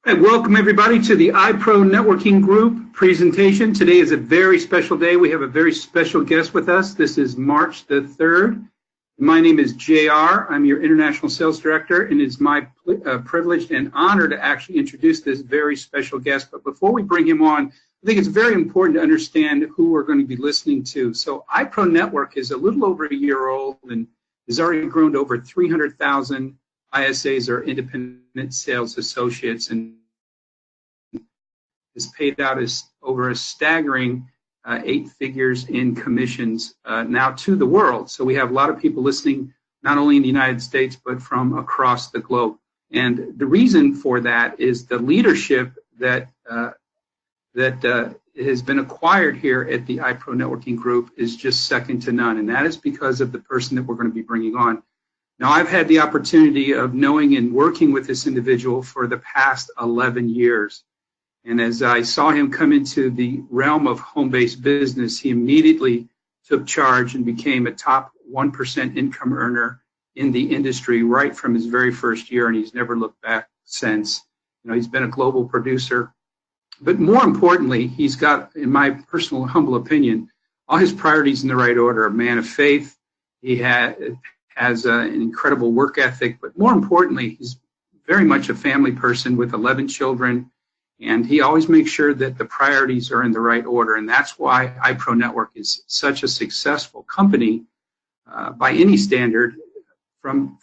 Hi, welcome everybody to the iProNetworking Group presentation. Today is a very special day. We have a very special guest with us. This is March the 3rd. My name is JR. I'm your International Sales Director, and it's my privilege and honor to actually introduce this very special guest. But before we bring him on, I think it's very important to understand who we're going to be listening to. So iProNetwork is a little over a year old and has already grown to over 300,000 ISAs, or independent sales associates, and is paid out as over a staggering 8 figures in commissions now to the world. So we have a lot of people listening, not only in the United States, but from across the globe. And the reason for that is the leadership that has been acquired here at the iProNetworking Group is just second to none. And that is because of the person that we're going to be bringing on. Now, I've had the opportunity of knowing and working with this individual for the past 11 years. And as I saw him come into the realm of home-based business, he immediately took charge and became a top 1% income earner in the industry right from his very first year, and he's never looked back since. You know, he's been a global producer. But more importantly, he's got, in my personal humble opinion, all his priorities in the right order. A man of faith. He has an incredible work ethic, but more importantly, he's very much a family person with 11 children, and he always makes sure that the priorities are in the right order, and that's why iProNetwork is such a successful company by any standard from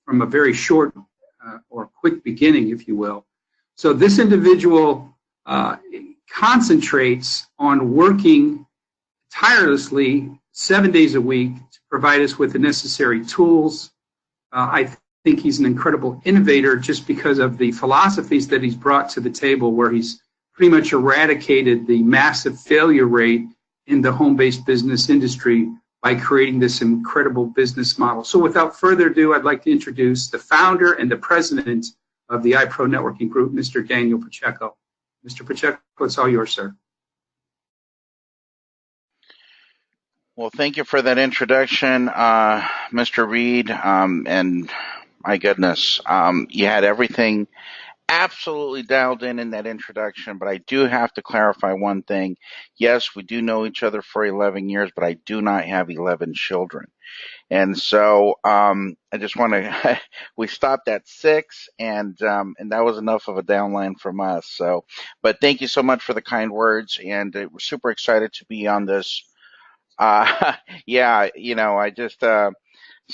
a very short or quick beginning, if you will. So this individual concentrates on working tirelessly 7 days a week to provide us with the necessary tools. I think he's an incredible innovator just because of the philosophies that he's brought to the table, where he's pretty much eradicated the massive failure rate in the home-based business industry by creating this incredible business model. So without further ado, I'd like to introduce the founder and the president of the iProNetworking Group, Mr. Daniel Pacheco. Mr. Pacheco, it's all yours, sir. Well, thank you for that introduction, Mr. Reed. And my goodness, you had everything absolutely dialed in that introduction, but I do have to clarify one thing. Yes, we do know each other for 11 years, but I do not have 11 children. And so I just want to, we stopped at 6, and that was enough of a downline from us. So, but thank you so much for the kind words, and we're super excited to be on this. Yeah, you know, I just saw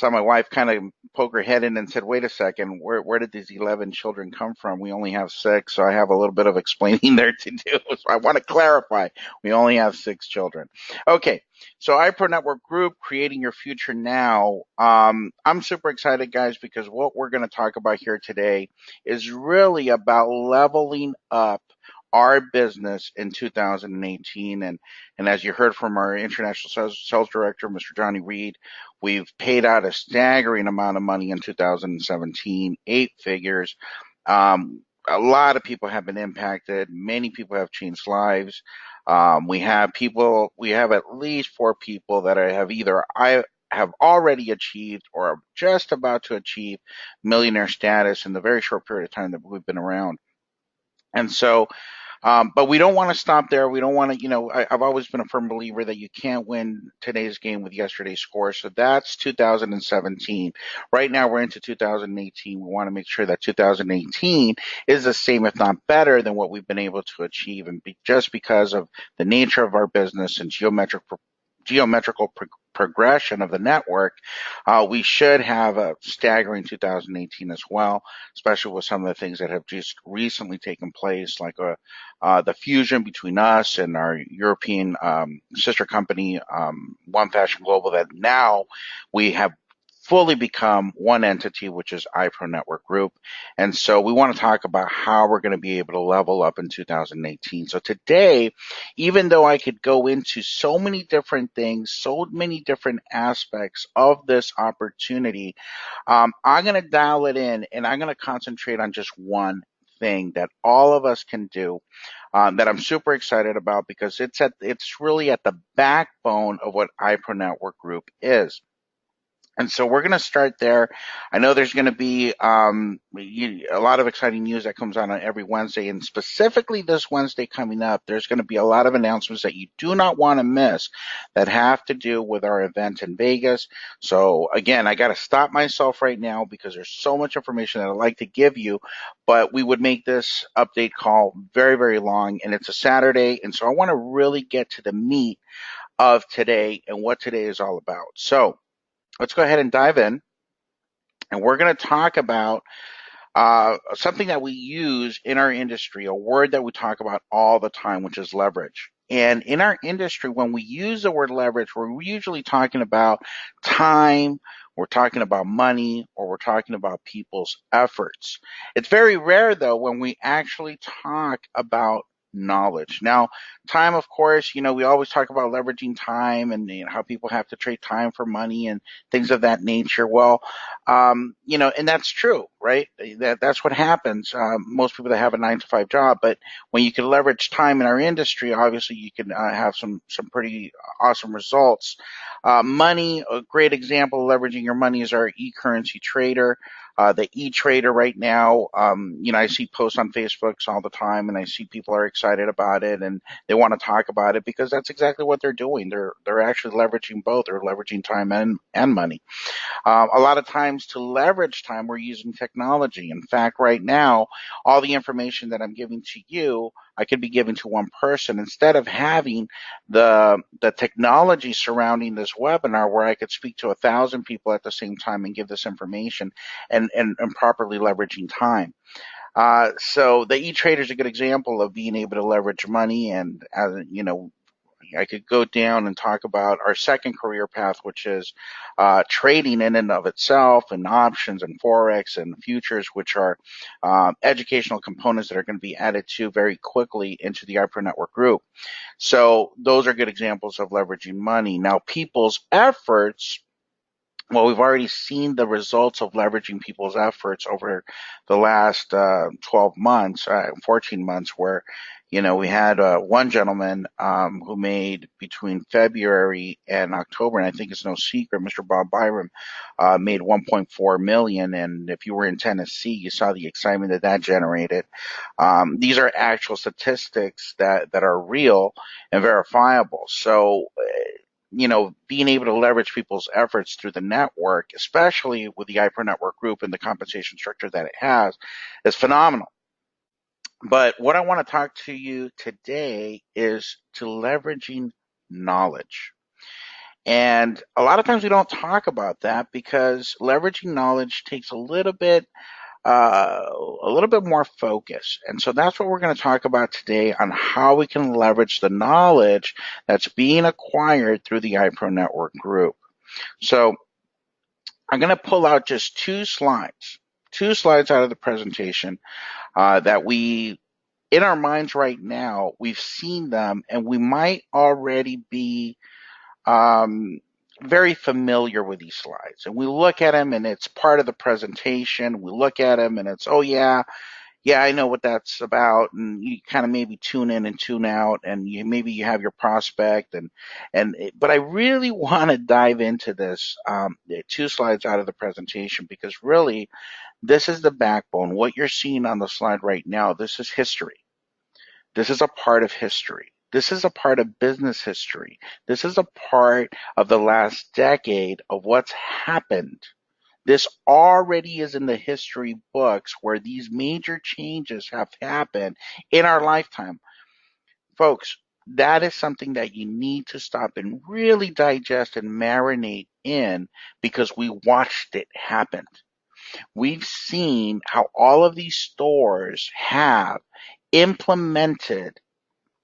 my wife kind of poke her head in and said, wait a second, where did these 11 children come from? We only have 6, so I have a little bit of explaining there to do. So I want to clarify, we only have 6 children. Okay, so iProNetwork Group, creating your future now. I'm super excited, guys, because what we're going to talk about here today is really about leveling up our business in 2018. And as you heard from our international sales director, Mr. Johnny Reed, we've paid out a staggering amount of money in 2017, 8 figures. A lot of people have been impacted. Many people have changed lives. We have at least 4 people that have already achieved or are just about to achieve millionaire status in the very short period of time that we've been around. And so, but we don't want to stop there. We don't want to, you know, I've always been a firm believer that you can't win today's game with yesterday's score. So that's 2017. Right now we're into 2018. We want to make sure that 2018 is the same, if not better, than what we've been able to achieve. And just because of the nature of our business and geometrical progression of the network, we should have a staggering 2018 as well, especially with some of the things that have just recently taken place, like the fusion between us and our European sister company, One Fashion Global, that now we have fully become one entity, which is iProNetwork Group. And so we want to talk about how we're going to be able to level up in 2018. So today, even though I could go into so many different things, so many different aspects of this opportunity, I'm going to dial it in, and I'm going to concentrate on just one thing that all of us can do, that I'm super excited about, because it's really at the backbone of what iProNetwork Group is. And so we're going to start there. I know there's going to be a lot of exciting news that comes out on every Wednesday, and specifically this Wednesday coming up, there's going to be a lot of announcements that you do not want to miss that have to do with our event in Vegas. So again, I got to stop myself right now because there's so much information that I'd like to give you, but we would make this update call very, very long, and it's a Saturday, and so I want to really get to the meat of today and what today is all about. So let's go ahead and dive in, and we're going to talk about something that we use in our industry, a word that we talk about all the time, which is leverage. And in our industry, when we use the word leverage, we're usually talking about time, we're talking about money, or we're talking about people's efforts. It's very rare, though, when we actually talk about knowledge. Now, time, of course, we always talk about leveraging time and how people have to trade time for money and things of that nature. Well, and that's true, right? That's what happens. Most people that have a 9 to 5 job, but when you can leverage time in our industry, obviously you can have some pretty awesome results. Money, a great example of leveraging your money is our e-currency trader. The e-trader right now, I see posts on Facebook all the time, and I see people are excited about it and they want to talk about it because that's exactly what they're doing. They're actually leveraging both. They're leveraging time and money. A lot of times to leverage time, we're using technology. In fact, right now, all the information that I'm giving to you, I could be giving to one person instead of having the technology surrounding this webinar where I could speak to 1,000 people at the same time and give this information and properly leveraging time. So the e-trader is a good example of being able to leverage money, and I could go down and talk about our second career path, which is trading in and of itself, and options and Forex and futures, which are educational components that are going to be added to very quickly into the iProNetwork group. So those are good examples of leveraging money. Now, people's efforts. Well, we've already seen the results of leveraging people's efforts over the last 12 months, 14 months, where, we had one gentleman who made between February and October, and I think it's no secret, Mr. Bob Byram made 1.4 million. And if you were in Tennessee, you saw the excitement that generated. These are actual statistics that are real and verifiable. So, being able to leverage people's efforts through the network, especially with the iProNetwork group and the compensation structure that it has, is phenomenal. But what I want to talk to you today is to leveraging knowledge. And a lot of times we don't talk about that because leveraging knowledge takes a little bit more focus. And so that's what we're going to talk about today on how we can leverage the knowledge that's being acquired through the iProNetwork group. So I'm going to pull out just two slides out of the presentation that we, in our minds right now, we've seen them and we might already be very familiar with these slides, and we look at them and it's part of the presentation. We look at them and it's, oh yeah, I know what that's about, and you kind of maybe tune in and tune out, and maybe you have your prospect, but I really want to dive into this 2 slides out of the presentation because really this is the backbone. What you're seeing on the slide right now, this is history. This is a part of history. This is a part of business history. This is a part of the last decade of what's happened. This already is in the history books where these major changes have happened in our lifetime. Folks, that is something that you need to stop and really digest and marinate in because we watched it happen. We've seen how all of these stores have implemented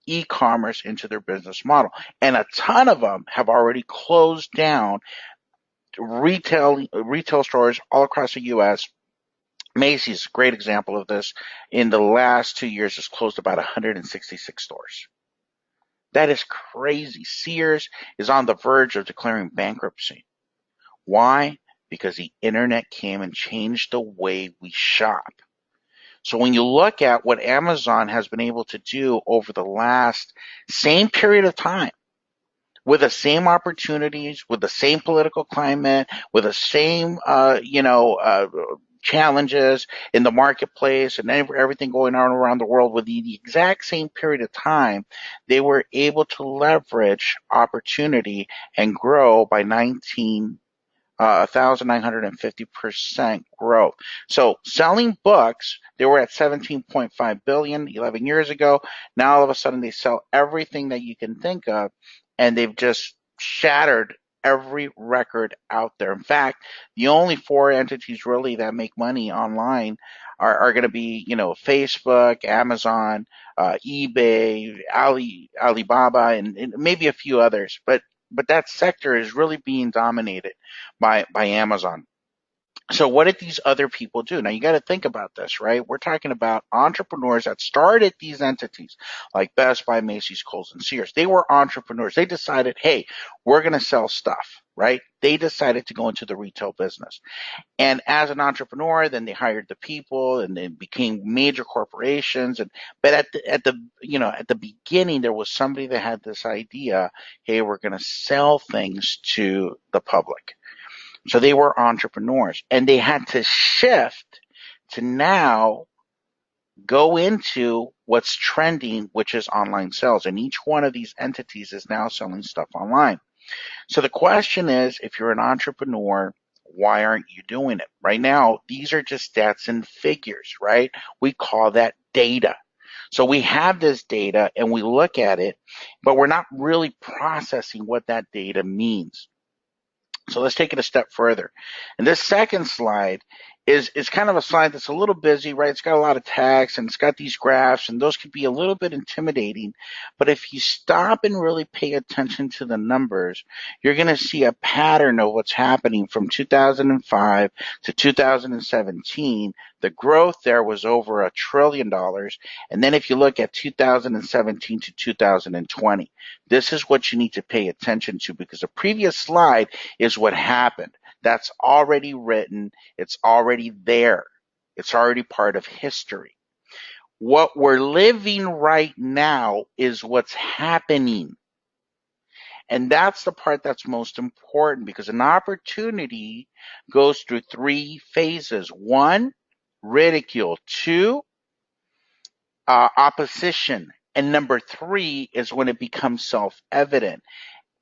e-commerce into their business model. And a ton of them have already closed down retail stores all across the U.S. Macy's, great example of this. In the last 2 years, has closed about 166 stores. That is crazy. Sears is on the verge of declaring bankruptcy. Why? Because the internet came and changed the way we shop. So when you look at what Amazon has been able to do over the last same period of time, with the same opportunities, with the same political climate, with the same, challenges in the marketplace and everything going on around the world with the exact same period of time, they were able to leverage opportunity and grow by 1,950% growth. So selling books, they were at 17.5 billion 11 years ago. Now all of a sudden they sell everything that you can think of, and they've just shattered every record out there. In fact, the only four entities really that make money online are going to be, Facebook, Amazon, eBay, Alibaba, and maybe a few others. But that sector is really being dominated by Amazon. So what did these other people do? Now you got to think about this, right? We're talking about entrepreneurs that started these entities like Best Buy, Macy's, Kohl's, and Sears. They were entrepreneurs. They decided, hey, we're going to sell stuff, right? They decided to go into the retail business. And as an entrepreneur, then they hired the people and they became major corporations. But at the beginning, there was somebody that had this idea, hey, we're going to sell things to the public. So they were entrepreneurs, and they had to shift to now go into what's trending, which is online sales. And each one of these entities is now selling stuff online. So the question is, if you're an entrepreneur, why aren't you doing it? Right now, these are just stats and figures, right? We call that data. So we have this data and we look at it, but we're not really processing what that data means. So let's take it a step further. And this second slide is kind of a slide that's a little busy, right? It's got a lot of text and it's got these graphs, and those could be a little bit intimidating. But if you stop and really pay attention to the numbers, you're going to see a pattern of what's happening from 2005 to 2017. The growth there was over $1 trillion. And then if you look at 2017 to 2020, this is what you need to pay attention to, because the previous slide is what happened. That's already written. It's already there. It's already part of history. What we're living right now is what's happening. And that's the part that's most important, because an opportunity goes through three phases. One, ridicule. Two, opposition. And number three is when it becomes self-evident.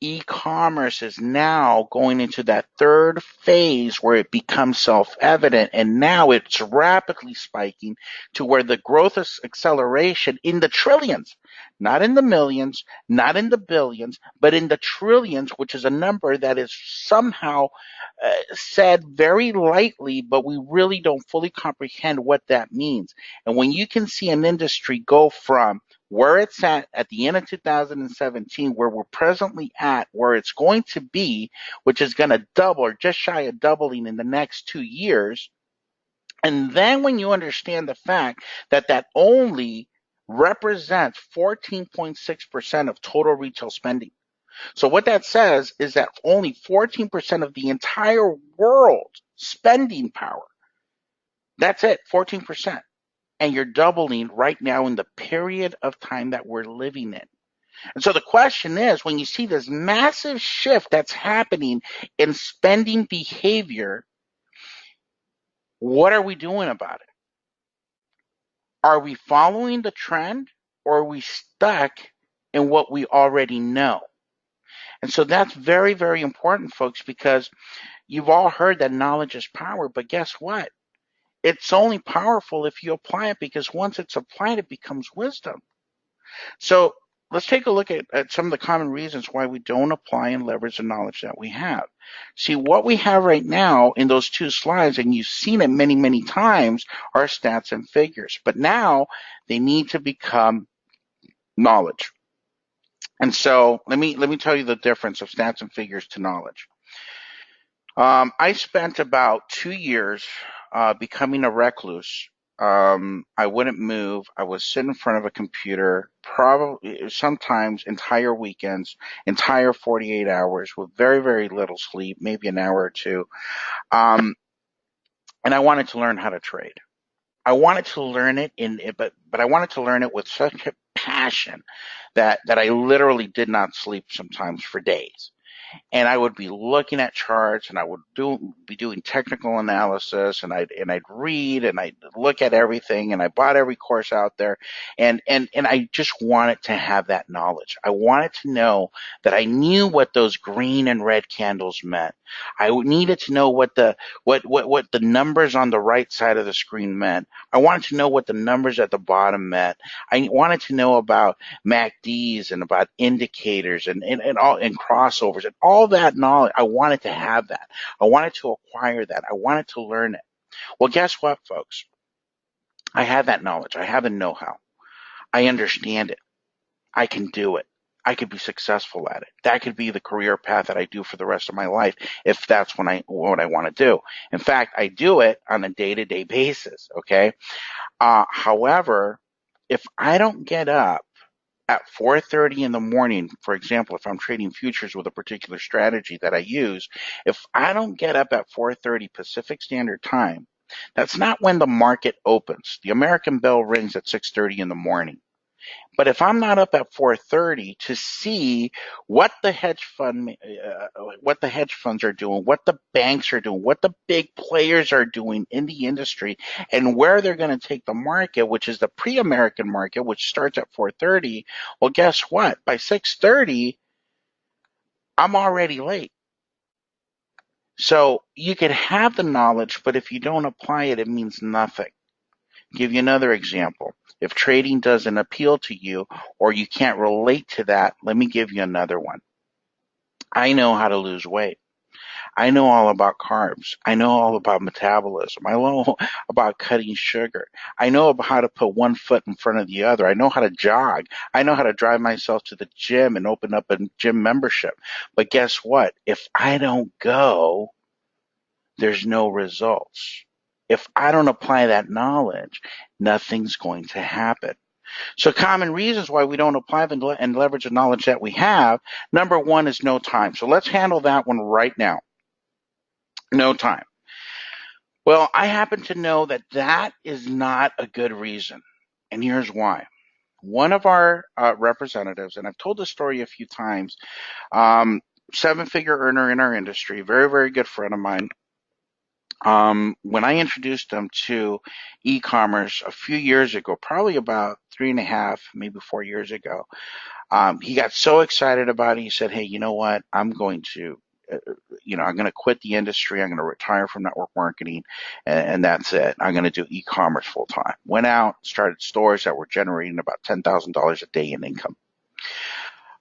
E-commerce is now going into that third phase where it becomes self-evident, and now it's rapidly spiking to where the growth is acceleration in the trillions, not in the millions, not in the billions, but in the trillions, which is a number that is somehow said very lightly, but we really don't fully comprehend what that means. And when you can see an industry go from where it's at the end of 2017, where we're presently at, where it's going to be, which is going to double or just shy of doubling in the next 2 years. And then when you understand the fact that that only represents 14.6% of total retail spending. So what that says is that only 14% of the entire world spending power. That's it, 14%. And you're doubling right now in the period of time that we're living in. And so the question is, when you see this massive shift that's happening in spending behavior, what are we doing about it? Are we following the trend, or are we stuck in what we already know? And so that's very, very important, folks, because you've all heard that knowledge is power, but guess what? It's only powerful if you apply it, because once it's applied, it becomes wisdom. So let's take a look at some of the common reasons why we don't apply and leverage the knowledge that we have. See, what we have right now in those two slides, and you've seen it many, many times, are stats and figures. But now they need to become knowledge. And so let me tell you the difference of stats and figures to knowledge. I spent about 2 years becoming a recluse. I wouldn't move. I would sit in front of a computer, probably sometimes entire weekends, entire 48 hours with very, very little sleep, maybe an hour or two. And I wanted to learn how to trade. I wanted to learn it but I wanted to learn it with such a passion that I literally did not sleep sometimes for days. And I would be looking at charts, and I would be doing technical analysis, and I'd read, and I'd look at everything, and I bought every course out there, and I just wanted to have that knowledge. I wanted to know that I knew what those green and red candles meant. I needed to know what the numbers on the right side of the screen meant. I wanted to know what the numbers at the bottom meant. I wanted to know about MACDs and about indicators and all and crossovers and all that knowledge. I wanted to have that. I wanted to acquire that. I wanted to learn it. Well, guess what, folks? I have that knowledge. I have the know-how. I understand it. I can do it. I could be successful at it. That could be the career path that I do for the rest of my life if that's what I want to do. In fact, I do it on a day-to-day basis, okay? However, if I don't get up at 4:30 in the morning, for example, if I'm trading futures with a particular strategy that I use, if I don't get up at 4:30 Pacific Standard Time, that's not when the market opens. The American bell rings at 6:30 in the morning. But if I'm not up at 4:30 to see what the hedge funds are doing, what the banks are doing, what the big players are doing in the industry, and where they're going to take the market, which is the pre-American market, which starts at 4:30, well, guess what? By 6:30, I'm already late. So you could have the knowledge, but if you don't apply it, it means nothing. Give you another example. If trading doesn't appeal to you or you can't relate to that, let me give you another one. I know how to lose weight. I know all about carbs. I know all about metabolism. I know about cutting sugar. I know about how to put one foot in front of the other. I know how to jog. I know how to drive myself to the gym and open up a gym membership. But guess what? If I don't go, there's no results. If I don't apply that knowledge, nothing's going to happen. So common reasons why we don't apply and leverage the knowledge that we have. Number one is no time. So let's handle that one right now. No time. Well, I happen to know that that is not a good reason. And here's why. One of our representatives, and I've told this story a few times, seven-figure earner in our industry, very, very good friend of mine. When I introduced him to e-commerce a few years ago, probably about 3.5, maybe 4 years ago, he got so excited about it. He said, "Hey, you know what? I'm going to quit the industry. I'm going to retire from network marketing, and that's it. I'm going to do e-commerce full time." Went out, started stores that were generating about $10,000 a day in income.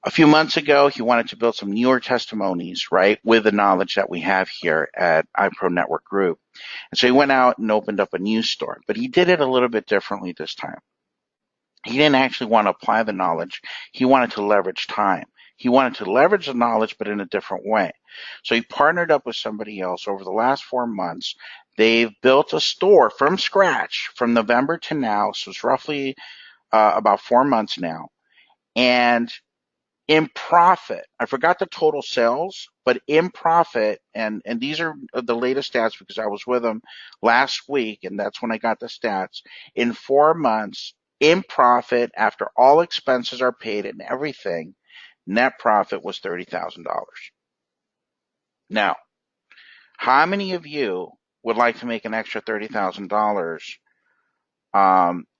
A few months ago, he wanted to build some newer testimonies, right, with the knowledge that we have here at iProNetwork Group. And so he went out and opened up a new store, but he did it a little bit differently this time. He didn't actually want to apply the knowledge. He wanted to leverage time. He wanted to leverage the knowledge, but in a different way. So he partnered up with somebody else. Over the last 4 months, they've built a store from scratch from November to now. So it's roughly about 4 months now. And in profit, I forgot the total sales, but in profit, and these are the latest stats because I was with them last week, and that's when I got the stats. In 4 months, in profit, after all expenses are paid and everything, net profit was $30,000. Now, how many of you would like to make an extra $30,000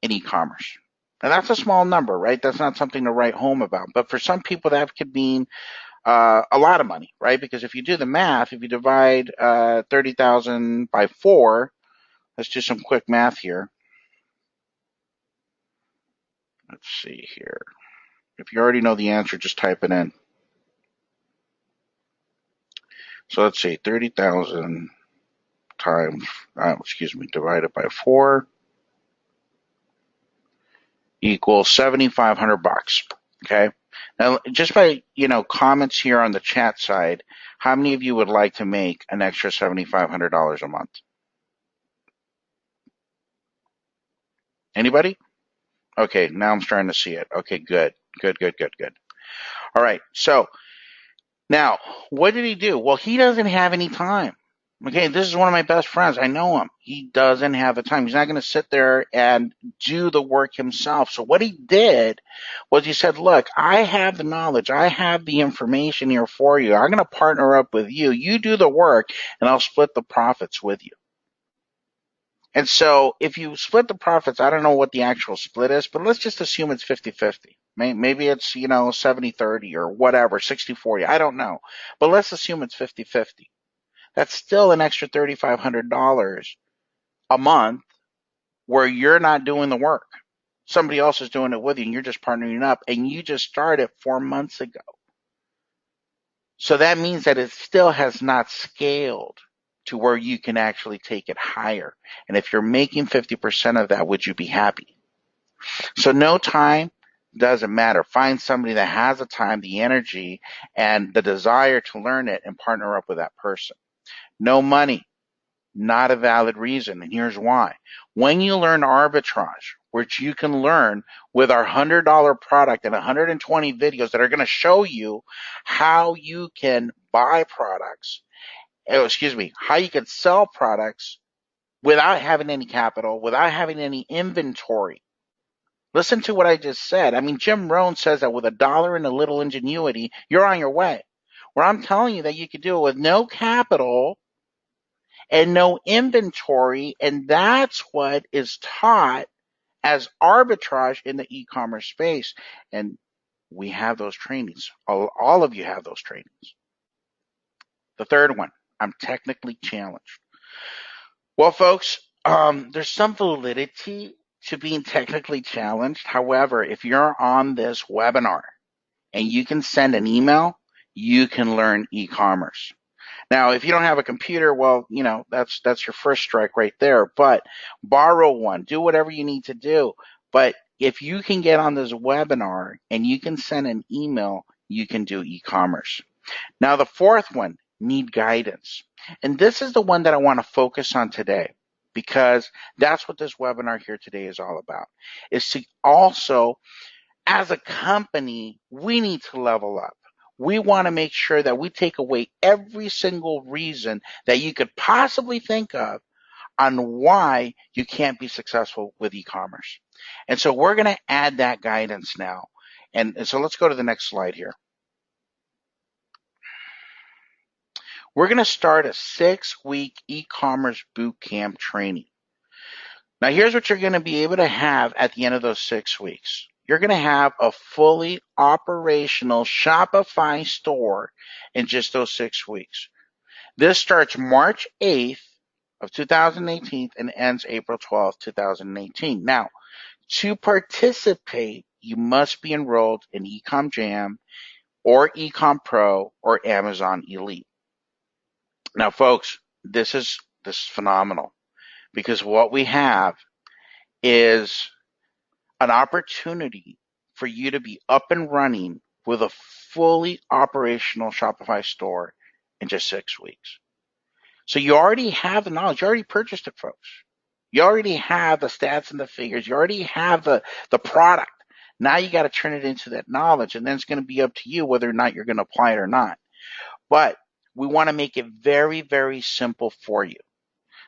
in e-commerce? And that's a small number, right? That's not something to write home about. But for some people, that could mean a lot of money, right? Because if you do the math, if you divide 30,000 by 4, let's do some quick math here. Let's see here. If you already know the answer, just type it in. So let's see, 30,000 times, divided by 4 equals $7,500. Okay. Now, just by comments here on the chat side, how many of you would like to make an extra $7,500 a month? Anybody? Okay, now I'm starting to see it. Okay, good. All right, so now what did he do? Well, he doesn't have any time, Okay, this is one of my best friends. I know him. He doesn't have the time. He's not going to sit there and do the work himself. So what he did was he said, look, I have the knowledge. I have the information here for you. I'm going to partner up with you. You do the work, and I'll split the profits with you. And so if you split the profits, I don't know what the actual split is, but let's just assume it's 50-50. Maybe it's, 70-30 or whatever, 60-40. I don't know. But let's assume it's 50-50. That's still an extra $3,500 a month where you're not doing the work. Somebody else is doing it with you, and you're just partnering up, and you just started 4 months ago. So that means that it still has not scaled to where you can actually take it higher. And if you're making 50% of that, would you be happy? So no time doesn't matter. Find somebody that has the time, the energy, and the desire to learn it and partner up with that person. No money, not a valid reason. And here's why. When you learn arbitrage, which you can learn with our $100 product and 120 videos that are going to show you how you can buy products, how you can sell products without having any capital, without having any inventory. Listen to what I just said. I mean, Jim Rohn says that with $1 and a little ingenuity, you're on your way. Where I'm telling you that you could do it with no capital and no inventory, and that's what is taught as arbitrage in the e-commerce space. And we have those trainings. All of you have those trainings. The third one, I'm technically challenged. Well, folks, there's some validity to being technically challenged. However, if you're on this webinar and you can send an email, you can learn e-commerce. Now, if you don't have a computer, well, that's your first strike right there. But borrow one, do whatever you need to do. But if you can get on this webinar and you can send an email, you can do e-commerce. Now, the fourth one, need guidance. And this is the one that I want to focus on today, because that's what this webinar here today is all about, is to also, as a company, we need to level up. We want to make sure that we take away every single reason that you could possibly think of on why you can't be successful with e-commerce. And so we're going to add that guidance now. And so let's go to the next slide here. We're going to start a 6-week e-commerce bootcamp training. Now, here's what you're going to be able to have at the end of those 6 weeks. You're going to have a fully operational Shopify store in just those 6 weeks. This starts March 8th of 2018 and ends April 12th, 2018. Now, to participate, you must be enrolled in Ecom Jam or Ecom Pro or Amazon Elite. Now, folks, this is phenomenal, because what we have is an opportunity for you to be up and running with a fully operational Shopify store in just 6 weeks. So you already have the knowledge. You already purchased it, folks. You already have the stats and the figures. You already have the product. Now you got to turn it into that knowledge, and then it's going to be up to you whether or not you're going to apply it or not. But we want to make it very, very simple for you.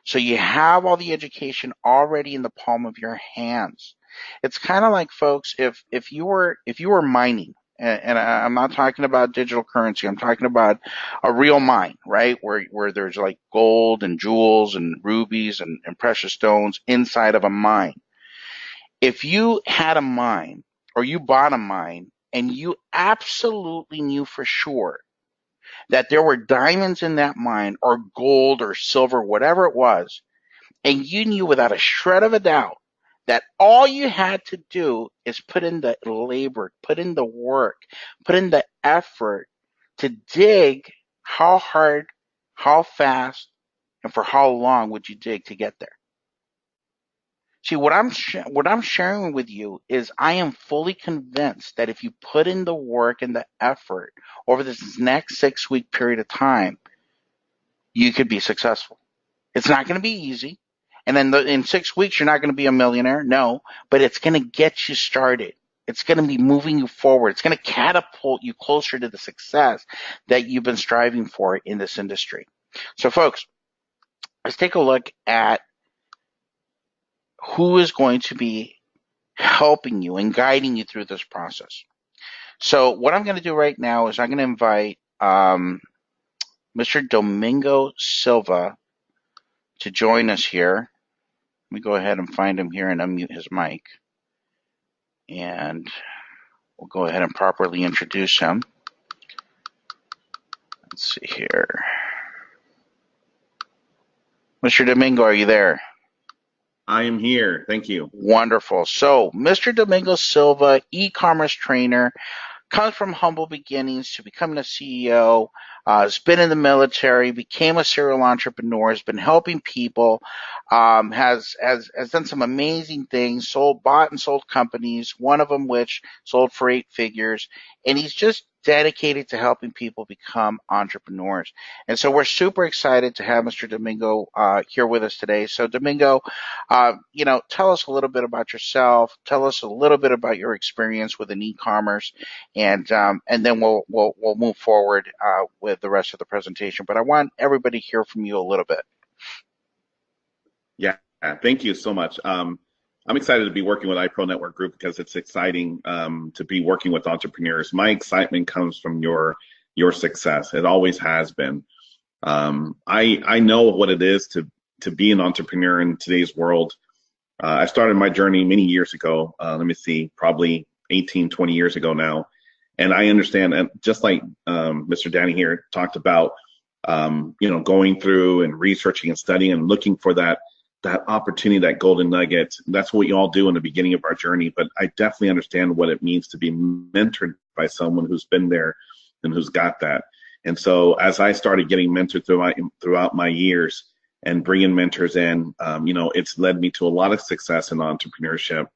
So you have all the education already in the palm of your hands. It's kind of like, folks, if you were mining, and I'm not talking about digital currency, I'm talking about a real mine, right? Where there's like gold and jewels and rubies and precious stones inside of a mine. If you had a mine or you bought a mine and you absolutely knew for sure that there were diamonds in that mine or gold or silver, whatever it was, and you knew without a shred of a doubt that all you had to do is put in the labor, put in the work, put in the effort to dig, how hard, how fast, and for how long would you dig to get there? See, what I'm sharing with you is I am fully convinced that if you put in the work and the effort over this next 6-week period of time, you could be successful. It's not going to be easy. And then in 6 weeks, you're not going to be a millionaire. No, but it's going to get you started. It's going to be moving you forward. It's going to catapult you closer to the success that you've been striving for in this industry. So folks, let's take a look at who is going to be helping you and guiding you through this process. So what I'm going to do right now is I'm going to invite Mr. Domingo Silva to join us here. Let me go ahead and find him here and unmute his mic. And we'll go ahead and properly introduce him. Let's see here. Mr. Domingo, are you there? I am here. Thank you. Wonderful. So, Mr. Domingo Silva, e-commerce trainer, comes from humble beginnings to becoming a CEO, has been in the military, became a serial entrepreneur, has been helping people, has done some amazing things, bought and sold companies, one of them which sold for 8 figures, and he's just dedicated to helping people become entrepreneurs. And so we're super excited to have Mr. Domingo here with us today. So Domingo, tell us a little bit about yourself. Tell us a little bit about your experience within e-commerce, and then we'll move forward with the rest of the presentation. But I want everybody to hear from you a little bit. Yeah, thank you so much. I'm excited to be working with iProNetwork Group because it's exciting to be working with entrepreneurs. My excitement comes from your success. It always has been. I know what it is to be an entrepreneur in today's world. I started my journey many years ago. Probably 18, 20 years ago now. And I understand, and just like Mr. Danny here talked about, going through and researching and studying and looking for that opportunity, that golden nugget. That's what we all do in the beginning of our journey. But I definitely understand what it means to be mentored by someone who's been there and who's got that. And so as I started getting mentored throughout my years and bringing mentors in, it's led me to a lot of success in entrepreneurship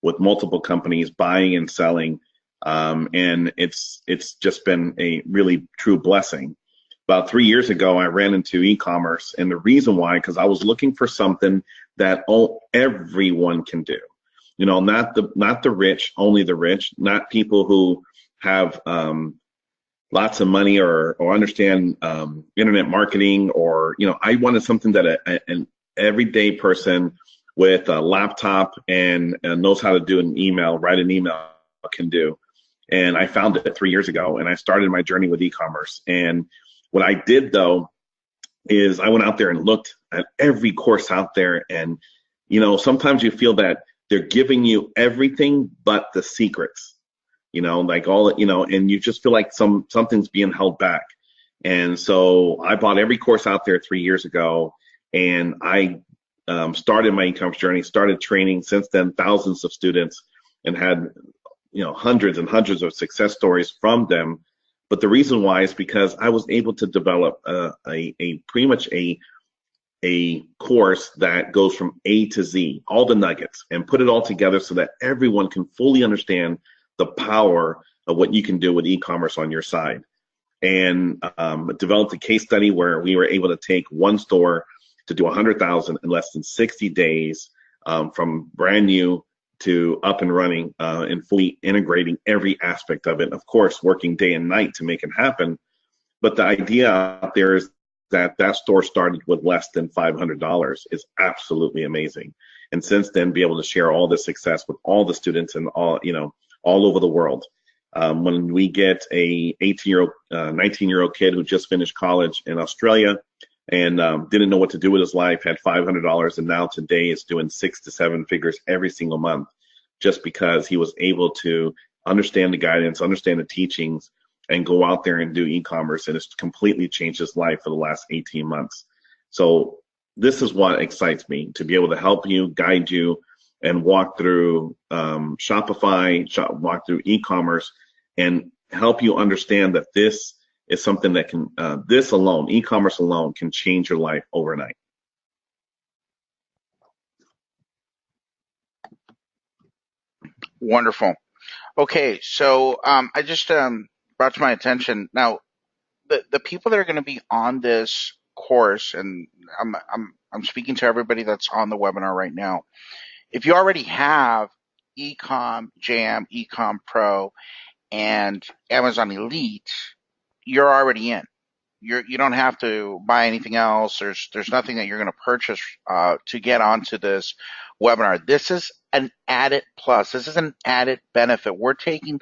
with multiple companies buying and selling. And it's just been a really true blessing. About 3 years ago, I ran into e-commerce, and the reason why, because I was looking for something that everyone can do. Not the rich, only the rich, not people who have lots of money or understand internet marketing, or I wanted something that an everyday person with a laptop and knows how to do write an email can do. And I found it 3 years ago, and I started my journey with e-commerce. And what I did, though, is I went out there and looked at every course out there. And, sometimes you feel that they're giving you everything but the secrets, and you just feel like something's being held back. And so I bought every course out there 3 years ago, and I started my e-commerce journey, started training. Since then, thousands of students, and had, hundreds and hundreds of success stories from them. But the reason why is because I was able to develop pretty much a course that goes from A to Z, all the nuggets, and put it all together so that everyone can fully understand the power of what you can do with e-commerce on your side. And developed a case study where we were able to take one store to do 100,000 in less than 60 days, from brand new to up and running, and fully integrating every aspect of it. Of course, working day and night to make it happen. But the idea out there is that store started with less than $500 is absolutely amazing. And since then, be able to share all this success with all the students and all over the world. When we get a 18-year-old, 19-year-old kid who just finished college in Australia and didn't know what to do with his life, had $500, and now today is doing 6 to 7 figures every single month, just because he was able to understand the guidance, understand the teachings, and go out there and do e-commerce. And it's completely changed his life for the last 18 months. So this is what excites me, to be able to help you, guide you, and walk through Shopify, walk through e-commerce, and help you understand that this is something that can, e-commerce alone can change your life overnight. Wonderful. Okay, so I just brought to my attention now the people that are going to be on this course, and I'm speaking to everybody that's on the webinar right now. If you already have Ecom Jam, Ecom Pro, and Amazon Elite, you're already in. you don't have to buy anything else. There's nothing that you're going to purchase to get onto this webinar. This is an added plus. This is an added benefit. We're taking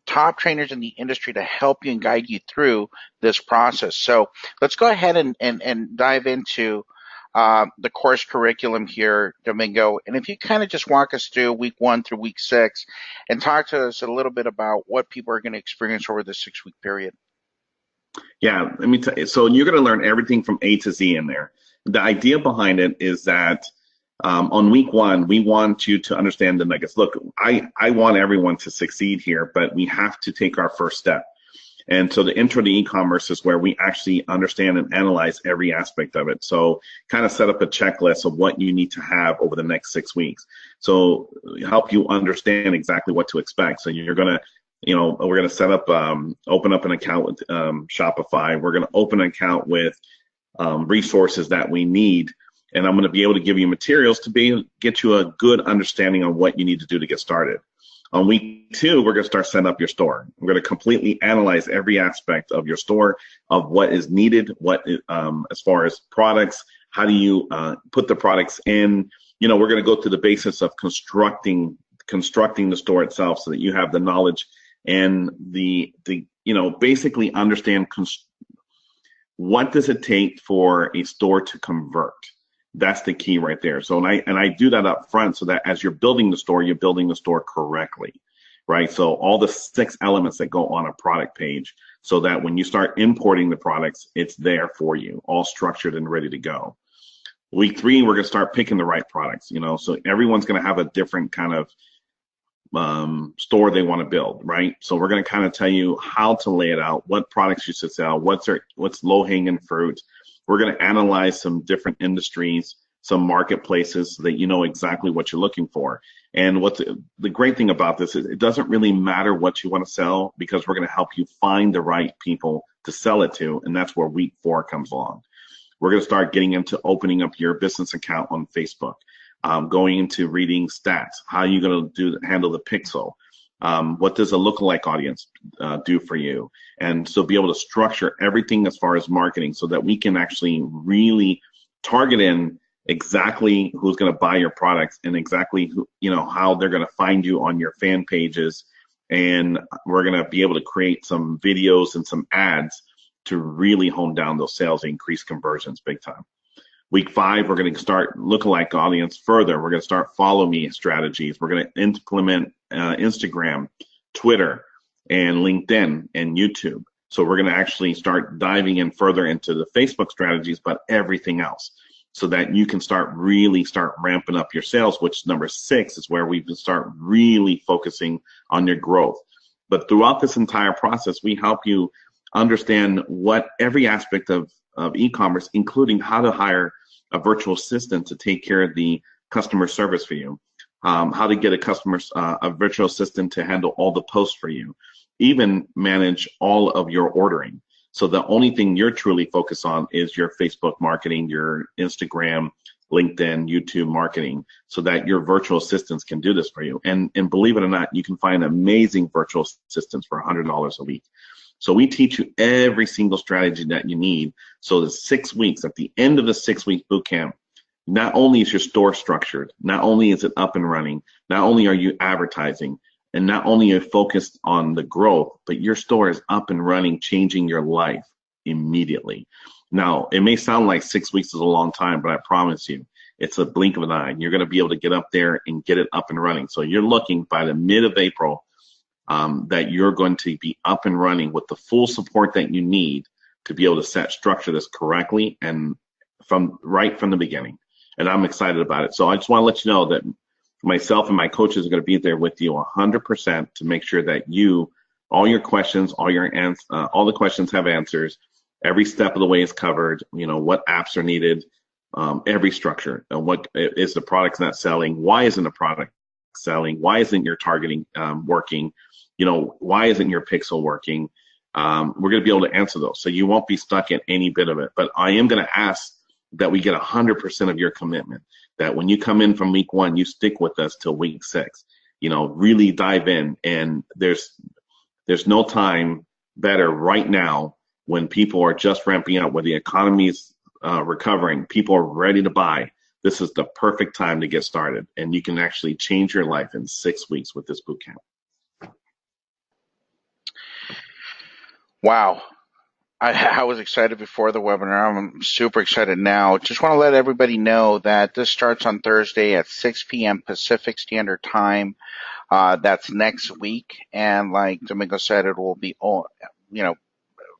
top trainers in the industry to help you and guide you through this process. So let's go ahead and dive into the course curriculum here, Domingo. And if you kind of just walk us through week 1 through week 6 and talk to us a little bit about what people are going to experience over the 6-week period. Yeah, let me tell you. So you're going to learn everything from A to Z in there. The idea behind it is that on week 1, we want you to understand the nuggets. Look, I want everyone to succeed here, but we have to take our first step. And so the intro to e-commerce is where we actually understand and analyze every aspect of it. So kind of set up a checklist of what you need to have over the next 6 weeks. So help you understand exactly what to expect. So you're going to, we're going to set up, open up an account with Shopify. We're going to open an account with resources that we need. And I'm going to be able to give you materials to get you a good understanding on what you need to do to get started. On week 2, we're going to start setting up your store. We're going to completely analyze every aspect of your store, of what is needed, as far as products, how do you put the products in. We're going to go through the basis of constructing the store itself so that you have the knowledge and basically understand what does it take for a store to convert. That's the key right there. So, and I do that up front so that as you're building the store, you're building the store correctly, right? So all the 6 elements that go on a product page, so that when you start importing the products, it's there for you, all structured and ready to go. Week 3, we're going to start picking the right products, so everyone's going to have a different kind of store they want to build, right? So we're going to kind of tell you how to lay it out, what products you should sell, what's low-hanging fruit. We're going to analyze some different industries, some marketplaces so that you know exactly what you're looking for. And what's the great thing about this is it doesn't really matter what you want to sell, because we're going to help you find the right people to sell it to. And that's where week 4 comes along. We're going to start getting into opening up your business account on Facebook, going into reading stats. How are you going to handle the pixel? What does a lookalike audience do for you? And so be able to structure everything as far as marketing so that we can actually really target in exactly who's going to buy your products and exactly how they're going to find you on your fan pages. And we're going to be able to create some videos and some ads to really hone down those sales and increase conversions big time. Week 5, we're going to start lookalike audience further. We're going to start follow me strategies. We're going to implement Instagram, Twitter, and LinkedIn and YouTube. So we're going to actually start diving in further into the Facebook strategies, but everything else, so that you can start ramping up your sales, which number 6 is where we can start really focusing on your growth. But throughout this entire process, we help you understand what every aspect of e-commerce, including how to hire a virtual assistant to take care of the customer service for you, how to get a virtual assistant to handle all the posts for you, even manage all of your ordering. So the only thing you're truly focused on is your Facebook marketing, your Instagram, LinkedIn, YouTube marketing, so that your virtual assistants can do this for you. And believe it or not, you can find amazing virtual assistants for $100 a week. So we teach you every single strategy that you need. So the 6 weeks, at the end of the 6-week boot camp, not only is your store structured, not only is it up and running, not only are you advertising, and not only are you focused on the growth, but your store is up and running, changing your life immediately. Now, it may sound like 6 weeks is a long time, but I promise you, it's a blink of an eye. You're going to be able to get up there and get it up and running. So you're looking by the mid of April that you're going to be up and running with the full support that you need to be able to structure this correctly and right from the beginning. And I'm excited about it. So I just want to let you know that myself and my coaches are going to be there with you 100% to make sure that all your questions, all the questions have answers. Every step of the way is covered. What apps are needed, every structure, and what is the product's not selling? Why isn't the product selling? Why isn't your targeting working? Why isn't your pixel working? We're going to be able to answer those. So you won't be stuck in any bit of it. But I am going to ask that we get 100% of your commitment, that when you come in from week 1, you stick with us till week 6, really dive in. And there's no time better right now when people are just ramping up, when the economy is recovering, people are ready to buy. This is the perfect time to get started, and you can actually change your life in 6 weeks with this boot camp. Wow. I was excited before the webinar. I'm super excited now. Just want to let everybody know that this starts on Thursday at 6 p.m. Pacific Standard Time. That's next week. And like Domingo said, it will be,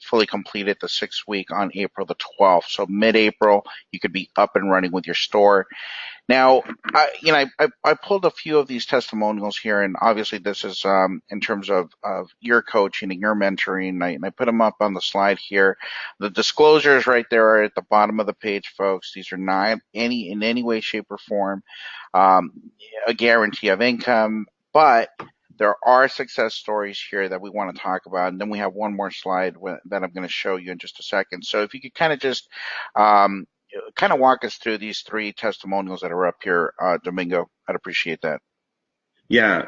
fully completed the 6th week on April the 12th. So mid-April, you could be up and running with your store. Now, I pulled a few of these testimonials here, and obviously this is in terms of your coaching and your mentoring, and I put them up on the slide here. The disclosures right there are at the bottom of the page, folks. These are not in any way, shape, or form a guarantee of income, but there are success stories here that we want to talk about, and then we have one more slide that I'm going to show you in just a second. So if you could kind of just walk us through these 3 testimonials that are up here, Domingo, I'd appreciate that. Yeah,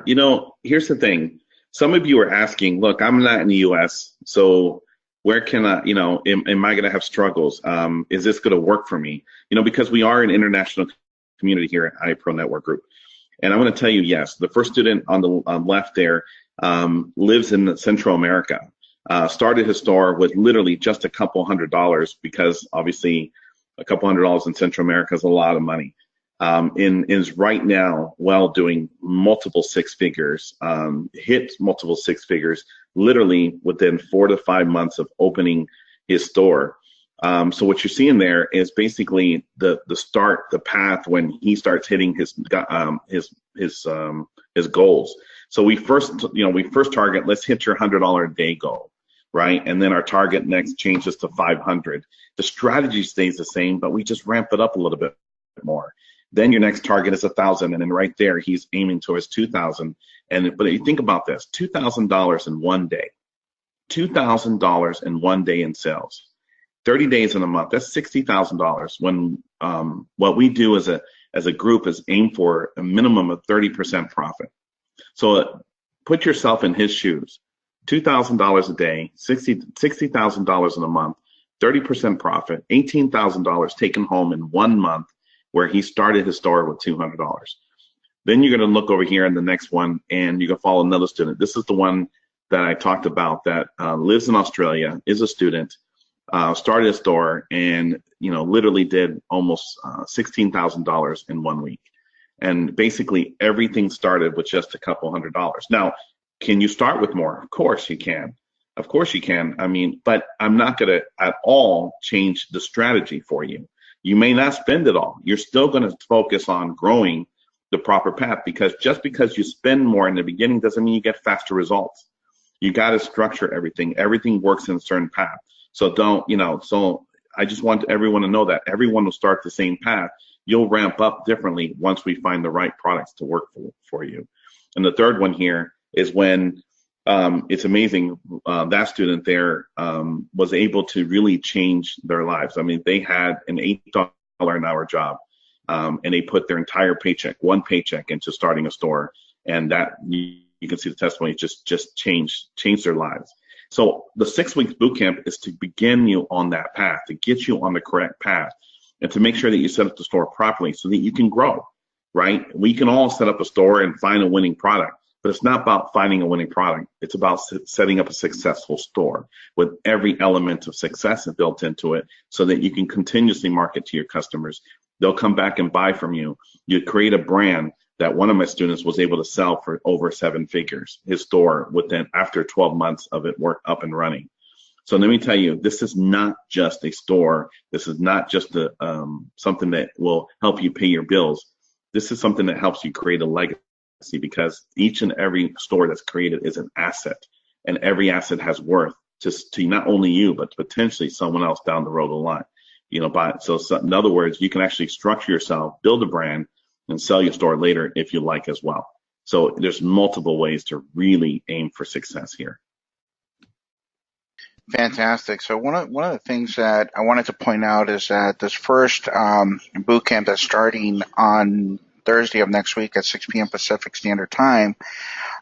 here's the thing. Some of you are asking, look, I'm not in the U.S., so where can I, am I going to have struggles? Is this going to work for me? Because we are an international community here at iProNetwork Group. And I'm going to tell you, yes, the first student on the left there lives in Central America, started his store with literally just a couple $100, because obviously a couple $100 in Central America is a lot of money. Is right now doing multiple 6 figures, hit multiple 6 figures literally within 4 to 5 months of opening his store. So what you're seeing there is basically the path when he starts hitting his goals. So we first target, let's hit your $100 a day goal, right? And then our target next changes to 500. The strategy stays the same, but we just ramp it up a little bit more. Then your next target is 1,000, and then right there he's aiming towards 2,000. But you think about this: $2,000 in one day, $2,000 in one day in sales. 30 days in a month, that's $60,000. When what we do as a group is aim for a minimum of 30% profit. So put yourself in his shoes. $2,000 a day, $60,000 in a month, 30% profit, $18,000 taken home in 1 month, where he started his store with $200. Then you're going to look over here in the next one, and you can follow another student. This is the one that I talked about that lives in Australia, is a student. Started a store and literally did almost $16,000 in 1 week, and basically everything started with just a couple $100. Now, can you start with more? Of course you can. Of course you can. But I'm not going to at all change the strategy for you. You may not spend it all. You're still going to focus on growing the proper path, because just because you spend more in the beginning doesn't mean you get faster results. You got to structure everything. Everything works in a certain path. So so I just want everyone to know that everyone will start the same path. You'll ramp up differently once we find the right products to work for you. And the third one here is when it's amazing, that student there was able to really change their lives. They had an $8 an hour job, and they put their entire one paycheck into starting a store. And that you can see the testimony just changed their lives. So the 6 weeks boot camp is to begin you on that path, to get you on the correct path, and to make sure that you set up the store properly so that you can grow, right? We can all set up a store and find a winning product, but it's not about finding a winning product. It's about setting up a successful store with every element of success built into it, so that you can continuously market to your customers. They'll come back and buy from you. You create a brand that one of my students was able to sell for over 7 figures, his store, after 12 months of it up and running. So let me tell you, this is not just a store. This is not just something that will help you pay your bills. This is something that helps you create a legacy, because each and every store that's created is an asset, and every asset has worth to not only you, but potentially someone else down the road of the line. So in other words, you can actually structure yourself, build a brand, and sell your store later if you like as well. So there's multiple ways to really aim for success here. Fantastic. So one of the things that I wanted to point out is that this first boot camp that's starting on Thursday of next week at 6 p.m. Pacific Standard Time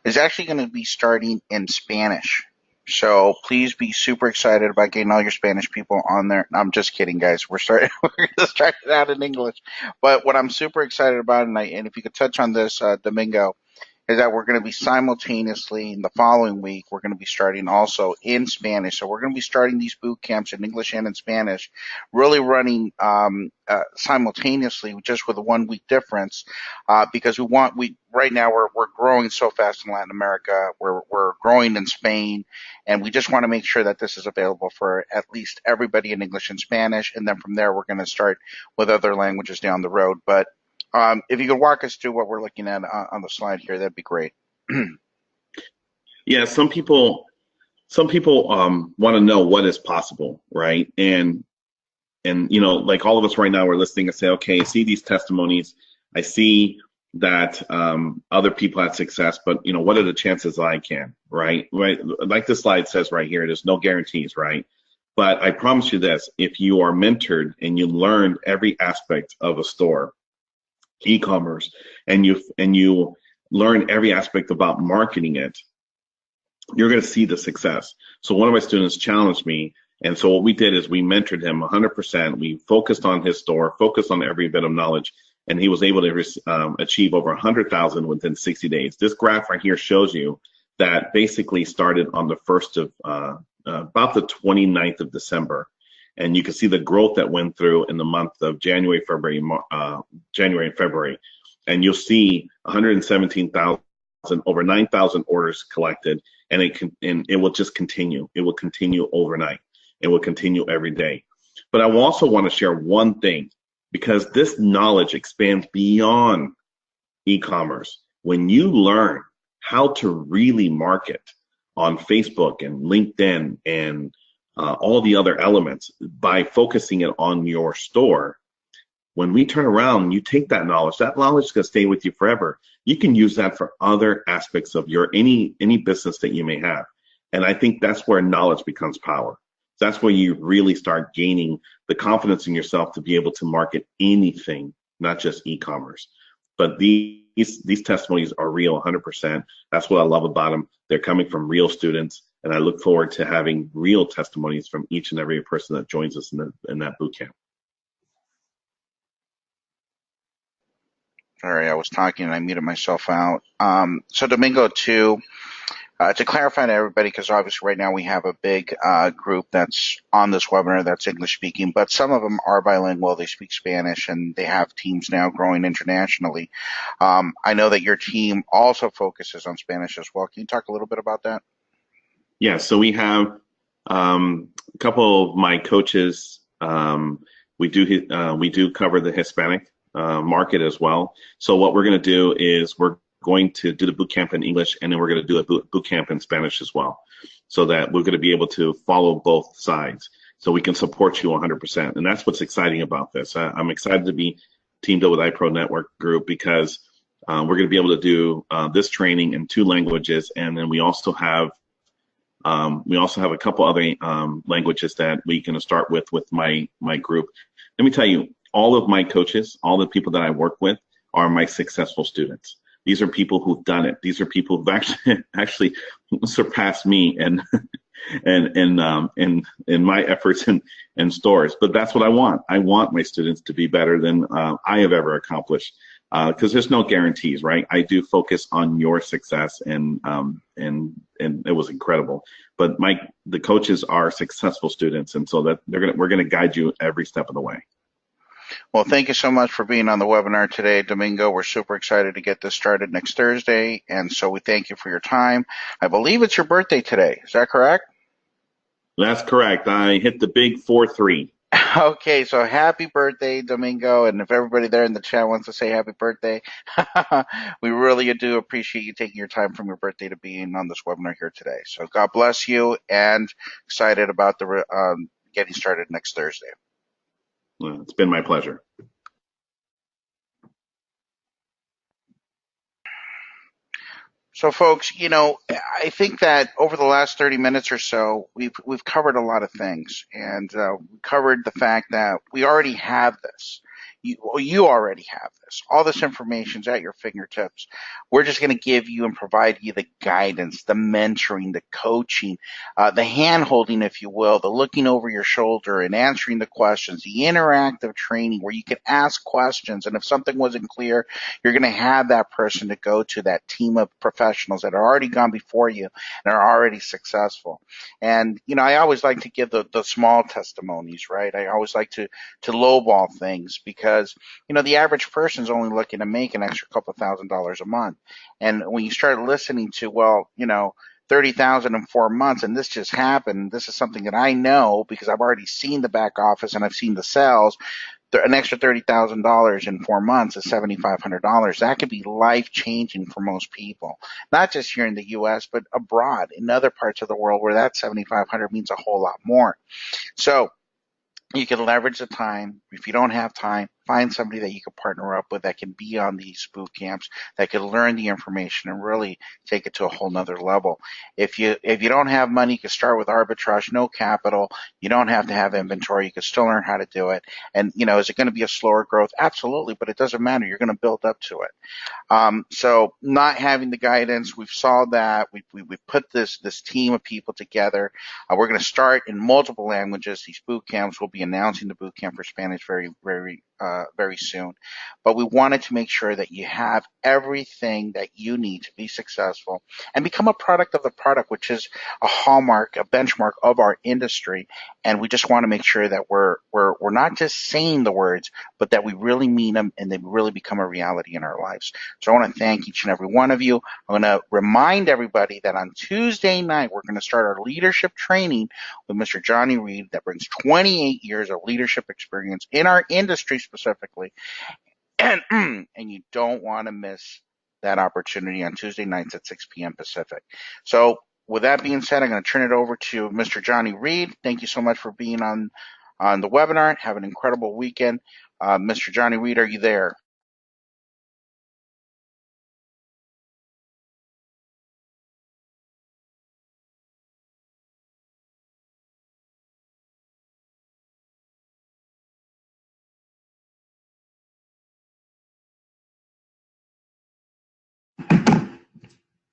is actually going to be starting in Spanish. So please be super excited about getting all your Spanish people on there. No, I'm just kidding, guys. We're going to start it out in English. But what I'm super excited about, and if you could touch on this, Domingo, is that we're going to be simultaneously in the following week, we're going to be starting also in Spanish. So we're going to be starting these boot camps in English and in Spanish, really running simultaneously, just with a 1 week difference, because right now we're growing so fast in Latin America, we're growing in Spain, and we just want to make sure that this is available for at least everybody in English and Spanish, and then from there we're going to start with other languages down the road. But if you could walk us through what we're looking at on the slide here, that'd be great. Yeah, some people want to know what is possible, right? And like all of us right now, we're listening and say, okay, I see these testimonies, I see that other people had success, but what are the chances that I can, right? Like the slide says right here, there's no guarantees, right? But I promise you this: if you are mentored and you learn every aspect of a store, e-commerce, and you learn every aspect about marketing it, you're going to see the success. So one of my students challenged me, and so what we did is we mentored him 100%. We focused on his store, focused on every bit of knowledge, and he was able to achieve over 100,000 within 60 days. This graph right here shows you that basically started on the 1st of about the 29th of December. And you can see the growth that went through in the month of January, and February. And you'll see 117,000, over 9,000 orders collected, and it will just continue. It will continue overnight. It will continue every day. But I will also want to share one thing, because this knowledge expands beyond e-commerce. When you learn how to really market on Facebook and LinkedIn and all the other elements by focusing it on your store, when we turn around, you take that knowledge is going to stay with you forever. You can use that for other aspects of your any business that you may have. And I think that's where knowledge becomes power. That's where you really start gaining the confidence in yourself to be able to market anything, not just e-commerce. But these testimonies are real 100%. That's what I love about them. They're coming from real students, and I look forward to having real testimonies from each and every person that joins us in that boot camp. Sorry, I was talking and I muted myself out. So Domingo, to clarify to everybody, because obviously right now we have a big group that's on this webinar that's English speaking, but some of them are bilingual. They speak Spanish, and they have teams now growing internationally. I know that your team also focuses on Spanish as well. Can you talk a little bit about that? Yeah, so we have a couple of my coaches. We do cover the Hispanic market as well. So what we're going to do is we're going to do the boot camp in English, and then we're going to do a boot camp in Spanish as well, so that we're going to be able to follow both sides, so we can support you 100%. And that's what's exciting about this. I'm excited to be teamed up with iProNetwork Group, because we're going to be able to do this training in 2 languages, and then we also have a couple other languages that we can start with my group. Let me tell you, all of my coaches, all the people that I work with, are my successful students. These are people who've done it. These are people who've actually surpassed me and in my efforts in stores. But that's what I want. I want my students to be better than I have ever accomplished, because there's no guarantees, right? I do focus on your success, and it was incredible. But the coaches are successful students, and so that we're gonna guide you every step of the way. Well, thank you so much for being on the webinar today, Domingo. We're super excited to get this started next Thursday, and so we thank you for your time. I believe it's your birthday today. Is that correct? That's correct. I hit the big 4-3. Okay, so happy birthday, Domingo, and if everybody there in the chat wants to say happy birthday, we really do appreciate you taking your time from your birthday to being on this webinar here today. So God bless you, and excited about the getting started next Thursday. Well, it's been my pleasure. So, folks, I think that over the last 30 minutes or so, we've covered a lot of things, and we covered the fact that we already have this. You already have this. All this information's at your fingertips. We're just going to give you and provide you the guidance, the mentoring, the coaching, the hand-holding, if you will, the looking over your shoulder and answering the questions, the interactive training where you can ask questions. And if something wasn't clear, you're going to have that person to go to, that team of professionals that are already gone before you and are already successful. And, you know, I always like to give the small testimonies, right? I always like to lowball things because, you know, the average person is only looking to make an extra couple $1,000s a month. And when you start listening to, well, you know, 30,000 in 4 months, and this just happened. This is something that I know because I've already seen the back office and I've seen the sales. An extra $30,000 in 4 months is $7,500. That could be life-changing for most people, not just here in the U.S., but abroad in other parts of the world where that $7,500 means a whole lot more. So you can leverage the time. If you don't have time, find somebody that you can partner up with that can be on these boot camps, that can learn the information and really take it to a whole nother level. If you don't have money, you can start with arbitrage, no capital. You don't have to have inventory. You can still learn how to do it. And, you know, is it going to be a slower growth? Absolutely, but it doesn't matter. You're going to build up to it. So not having the guidance, we've solved that. We put this team of people together. We're going to start in multiple languages. These boot camps, we'll be announcing the boot camp for Spanish very soon. But we wanted to make sure that you have everything that you need to be successful and become a product of the product, which is a hallmark, a benchmark of our industry. And we just want to make sure that we're not just saying the words, but that we really mean them and they really become a reality in our lives. So I want to thank each and every one of you. I'm going to remind everybody that on Tuesday night, we're going to start our leadership training with Mr. Johnny Reed that brings 28 years of leadership experience in our industry specifically. And you don't want to miss that opportunity on Tuesday nights at 6 p.m. Pacific. So with that being said, I'm going to turn it over to Mr. Johnny Reed. Thank you so much for being on the webinar. Have an incredible weekend. Mr. Johnny Reed, are you there?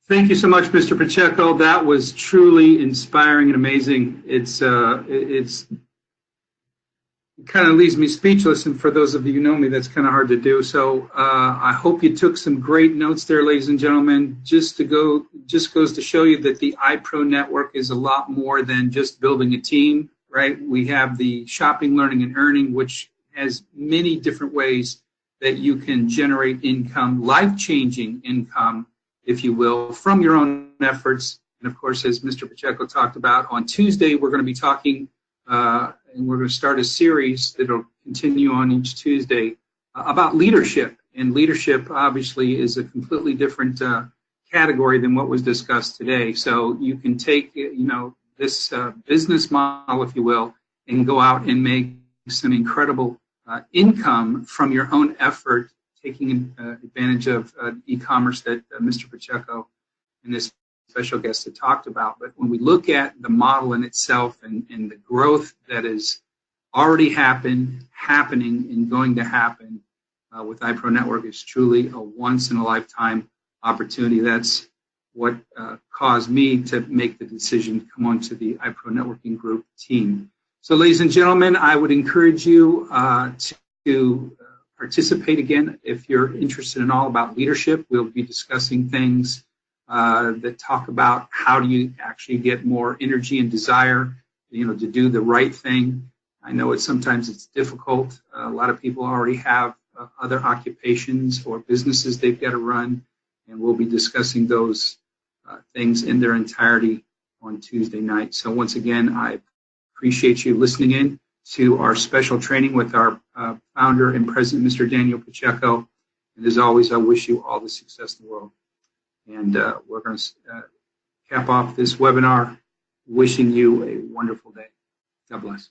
Thank you so much, Mr. Pacheco. That was truly inspiring and amazing. It kind of leaves me speechless, and for those of you who know me, that's kind of hard to do. So I hope you took some great notes there, ladies and gentlemen. Just goes to show you that the iProNetwork is a lot more than just building a team, right? We have the shopping, learning, and earning, which has many different ways that you can generate income, life-changing income, if you will, from your own efforts. And of course, as Mr. Pacheco talked about, on Tuesday, we're going to be talking, and we're going to start a series that will continue on each Tuesday about leadership. And leadership, obviously, is a completely different category than what was discussed today. So you can take, this business model, if you will, and go out and make some incredible income from your own effort, taking advantage of e-commerce that Mr. Pacheco and this special guest had talked about. But when we look at the model in itself and the growth that is already happening, and going to happen with iProNetwork, is truly a once-in-a-lifetime opportunity. That's what caused me to make the decision to come on to the iProNetworking Group team. So, ladies and gentlemen, I would encourage you to participate again if you're interested in all about leadership. We'll be discussing things that talk about how do you actually get more energy and desire, to do the right thing. I know sometimes it's difficult. A lot of people already have other occupations or businesses they've got to run, and we'll be discussing those things in their entirety on Tuesday night. So once again, I appreciate you listening in to our special training with our founder and president, Mr. Daniel Pacheco. And as always, I wish you all the success in the world. And we're going to cap off this webinar wishing you a wonderful day. God bless.